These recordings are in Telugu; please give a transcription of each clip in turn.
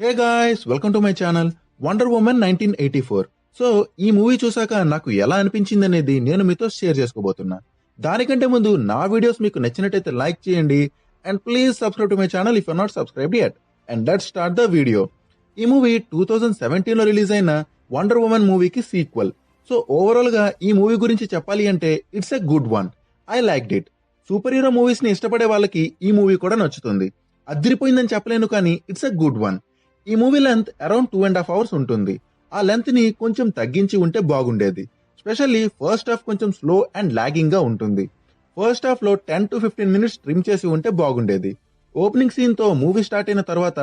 Hey guys, welcome to my channel wonder women 1984. So ఈ మూవీ చూసాక నాకు ఎలా అనిపించింది అనేది నేను మీతో షేర్ చేసుకోబోతున్నా. దానికంటే ముందు నా వీడియోస్ మీకు నచ్చినట్టయితే లైక్ చేయండి and please subscribe to my channel if you not subscribed yet. And let's start the video. ఈ మూవీ 2017లో రిలీజ్ అయిన వండర్ ఉమెన్ మూవీకి సీక్వెల్. సో ఓవరాల్ గా ఈ మూవీ గురించి చెప్పాలి అంటే it's a good one. I liked it. Super hero movies ని ఇష్టపడే వాళ్ళకి ఈ మూవీ కూడా నచ్చుతుంది. అదిరిపోయిందని చెప్పలేను కానీ ఇట్స్ ఎ గుడ్ వన్. ఈ మూవీ లెంత్ అరౌండ్ 2.5 hours ఉంటుంది. ఆ లెంత్ ని కొంచెం తగ్గించి ఉంటే బాగుండేది. స్పెషల్లీ ఫస్ట్ హాఫ్ కొంచెం స్లో అండ్ లాగింగ్ గా ఉంటుంది. ఫస్ట్ హాఫ్ లో 10 to 15 minutes ట్రిమ్ చేసి ఉంటే బాగుండేది. ఓపెనింగ్ సీన్ తో మూవీ స్టార్ట్ అయిన తర్వాత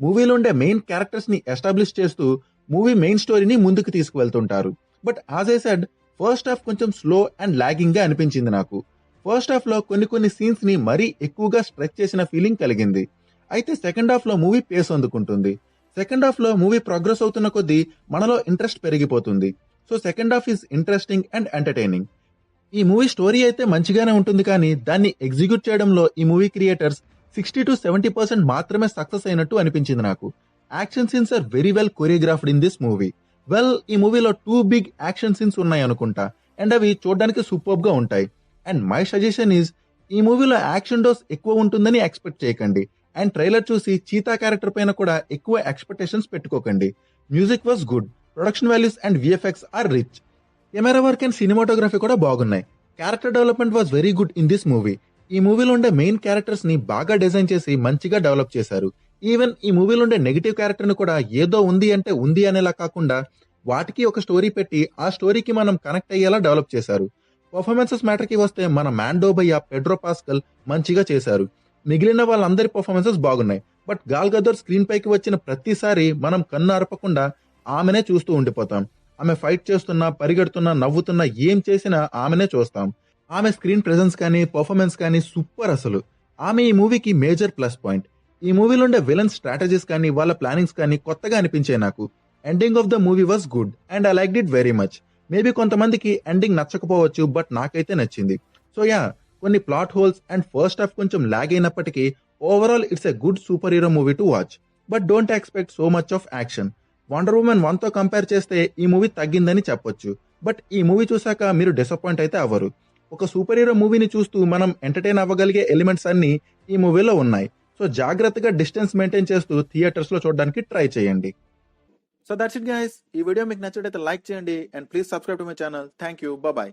మూవీలో ఉండే మెయిన్ క్యారెక్టర్స్ ని ఎస్టాబ్లిష్ చేస్తూ మూవీ మెయిన్ స్టోరీని ముందుకు తీసుకువెళ్తుంటారు. But as I said, first half కొంచెం స్లో అండ్ లాగింగ్ గా అనిపించింది నాకు. ఫస్ట్ హాఫ్ లో కొన్ని సీన్స్ ని మరీ ఎక్కువగా స్ట్రెచ్ చేసిన ఫీలింగ్ కలిగింది. అయితే సెకండ్ హాఫ్ లో మూవీ పేస్ అందుకుంటుంది. సెకండ్ హాఫ్ లో మూవీ ప్రోగ్రెస్ అవుతున్న కొద్దీ మనలో ఇంట్రెస్ట్ పెరిగిపోతుంది. So second half is interesting and entertaining. ఈ మూవీ స్టోరీ అయితే మంచిగానే ఉంటుంది కానీ దాన్ని ఎగ్జిక్యూట్ చేయడంలో ఈ మూవీ క్రియేటర్స్ 60-70% మాత్రమే సక్సెస్ అయినట్టు అనిపించింది నాకు. Action scenes are very well choreographed in this movie. ఈ మూవీలో 2 big యాక్షన్ సీన్స్ ఉన్నాయి అనుకుంటా అండ్ అవి చూడడానికి సూపర్బ్ గా ఉంటాయి. అండ్ మై సజెషన్ ఈజ్, ఈ మూవీలో యాక్షన్ డోస్ ఎక్కువ ఉంటుందని ఎక్స్పెక్ట్ చేయకండి. అండ్ ట్రైలర్ చూసి చీతా క్యారెక్టర్ పైన కూడా ఎక్కువ ఎక్స్పెక్టేషన్స్ పెట్టుకోకండి. Music was good. Production values and VFX are rich. Camera work and cinematography కూడా బాగున్నాయి. Character development was very good in this movie. ఈ మూవీలో ఉండే మెయిన్ క్యారెక్టర్స్ ని బాగా డిజైన్ చేసి మంచిగా డెవలప్ చేశారు. ఈవెన్ ఈ మూవీలో ఉండే నెగిటివ్ క్యారెక్టర్ ని కూడా ఏదో ఉంది అంటే ఉంది అనేలా కాకుండా వాటికి ఒక స్టోరీ పెట్టి ఆ స్టోరీకి మనం కనెక్ట్ అయ్యేలా డెవలప్ చేశారు. పర్ఫార్మెన్సెస్ మ్యాటర్ కి వస్తే మన మ్యాండో భయ్య, పెడ్రో పాస్కల్ మంచిగా చేశారు. మిగిలిన వాళ్ళందరి పర్ఫార్మెన్సెస్ బాగున్నాయి. బట్ గాల్ గదర్ స్క్రీన్ పైకి వచ్చిన ప్రతిసారి మనం కన్ను అరపకుండా ఆమెనే చూస్తూ ఉండిపోతాం. ఆమె ఫైట్ చేస్తున్నా, పరిగెడుతున్నా, నవ్వుతున్నా, ఏం చేసినా ఆమెనే చూస్తాం. ఆమె స్క్రీన్ ప్రెజెన్స్ కానీ పర్ఫార్మెన్స్ కానీ సూపర్ అసలు. ఆమె ఈ మూవీకి మేజర్ ప్లస్ పాయింట్. ఈ మూవీలో ఉండే విలన్ స్ట్రాటజీస్ కానీ వాళ్ళ ప్లానింగ్స్ కానీ కొత్తగా అనిపించాయి నాకు. Ending of the movie was good and I liked it very much. Maybe కొంతమందికి ఎండింగ్ నచ్చకపోవచ్చు, బట్ నాకైతే నచ్చింది. సో కొన్ని plot holes and first half కొంచెం లాగ్ అయినప్పటికీ overall it's a good super hero movie to watch. But don't expect so much of action. Wonder women 1 తో కంపేర్ చేస్తే ఈ మూవీ తగ్గిందని చెప్పొచ్చు. బట్ ఈ మూవీ చూసాక మీరు డిసప్పాయింట్ అయితే అవ్వరు. ఒక సూపర్ హీరో మూవీని చూస్తూ మనం ఎంటర్టైన్ అవ్వగలిగే ఎలిమెంట్స్ అన్ని ఈ మూవీలో ఉన్నాయి. సో జాగ్రత్తగా డిస్టెన్స్ మెయింటైన్ చేస్తూ థియేటర్స్ లో చూడడానికి ట్రై చేయండి. So that's it guys. ఈ వీడియో మీకు నచ్చినట్లయితే లైక్ చేయండి and please subscribe to my channel. Thank you. Bye.